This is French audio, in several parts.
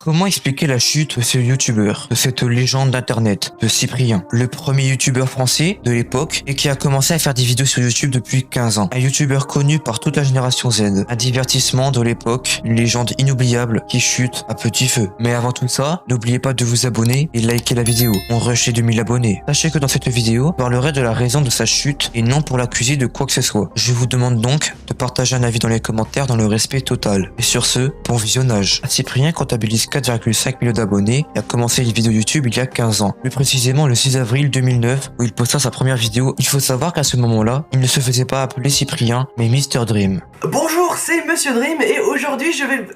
Comment expliquer la chute de ce youtubeur, de cette légende d'internet, de Cyprien, le premier youtubeur français de l'époque et qui a commencé à faire des vidéos sur YouTube depuis 15 ans. Un youtubeur connu par toute la génération Z, un divertissement de l'époque, une légende inoubliable qui chute à petit feu. Mais avant tout ça, n'oubliez pas de vous abonner et liker la vidéo. On rush les 2000 abonnés. Sachez que dans cette vidéo, je parlerai de la raison de sa chute et non pour l'accuser de quoi que ce soit. Je vous demande donc de partager un avis dans les commentaires dans le respect total. Et sur ce, bon visionnage. Cyprien comptabilise 4,5 millions d'abonnés et a commencé les vidéos YouTube il y a 15 ans. Plus précisément le 6 avril 2009 où il posta sa première vidéo. Il faut savoir qu'à ce moment-là, il ne se faisait pas appeler Cyprien, mais Mr Dream. Bonjour, c'est Monsieur Dream et aujourd'hui je vais...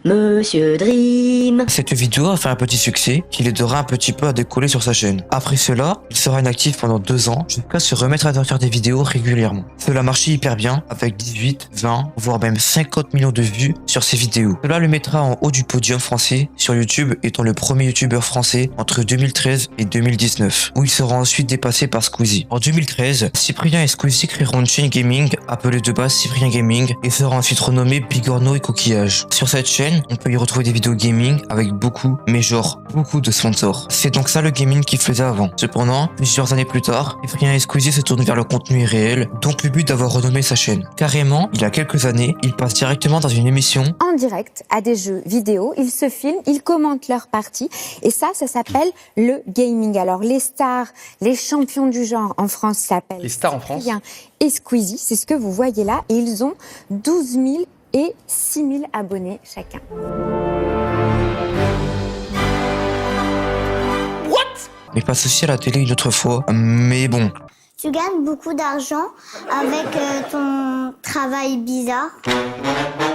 Monsieur Dream. Cette vidéo a fait un petit succès qui l'aidera un petit peu à décoller sur sa chaîne. Après cela, il sera inactif pendant 2 ans jusqu'à se remettre à faire des vidéos régulièrement. Cela marchait hyper bien avec 18, 20, voire même 50 millions de vues sur ses vidéos. Cela le mettra en haut du podium français sur YouTube étant le premier youtubeur français entre 2013 et 2019 où il sera ensuite dépassé par Squeezie. En 2013, Cyprien et Squeezie créeront une chaîne gaming appelée de base Cyprien Gaming et sera ensuite renommée Bigorneau et Coquillage. Sur cette chaîne, on peut y retrouver des vidéos gaming avec beaucoup de sponsors. C'est donc ça le gaming qu'il faisait avant. Cependant, plusieurs années plus tard, Cyprien et Squeezie se tournent vers le contenu irréel, donc le but d'avoir renommé sa chaîne. Carrément, il y a quelques années, il passe directement dans une émission en direct à des jeux vidéo, ils se filment, ils commentent leur partie et ça s'appelle le gaming. Alors les stars, les champions du genre en France s'appellent Les stars en France Cyprien et Squeezie, c'est ce que vous voyez là et ils ont 12 000 et 6 000 abonnés chacun. mais passe aussi à la télé une autre fois, mais bon. Tu gagnes beaucoup d'argent avec ton travail bizarre.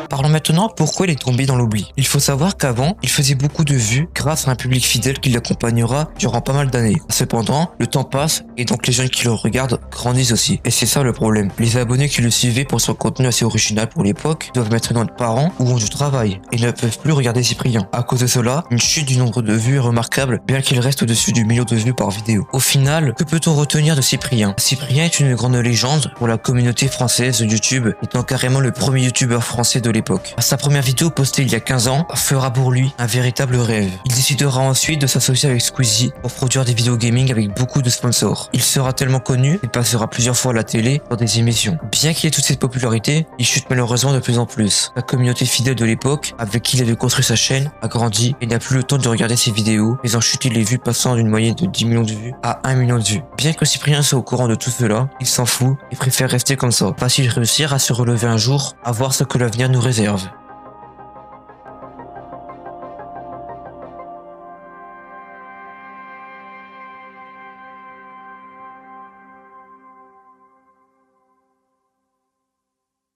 Parlons maintenant pourquoi il est tombé dans l'oubli. Il faut savoir qu'avant, il faisait beaucoup de vues grâce à un public fidèle qui l'accompagnera durant pas mal d'années. Cependant, le temps passe et donc les jeunes qui le regardent grandissent aussi. Et c'est ça le problème. Les abonnés qui le suivaient pour son contenu assez original pour l'époque doivent mettre dans de parents ou ont du travail et ne peuvent plus regarder Cyprien. À cause de cela, une chute du nombre de vues est remarquable bien qu'il reste au-dessus du million de vues par vidéo. Au final, que peut-on retenir de Cyprien? Cyprien est une grande légende pour la communauté française de YouTube, étant carrément le premier youtubeur français de l'époque. Sa première vidéo postée il y a 15 ans fera pour lui un véritable rêve. Il décidera ensuite de s'associer avec Squeezie pour produire des vidéos gaming avec beaucoup de sponsors. Il sera tellement connu qu'il passera plusieurs fois à la télé dans des émissions. Bien qu'il ait toute cette popularité, il chute malheureusement de plus en plus. La communauté fidèle de l'époque, avec qui il avait construit sa chaîne, a grandi et n'a plus le temps de regarder ses vidéos, faisant chuter les vues passant d'une moyenne de 10 millions de vues à 1 million de vues. Bien que Cyprien soit au courant de tout cela, il s'en fout et préfère rester comme ça. Va-t-il réussir à se relever un jour, à voir ce que l'avenir nous réserve?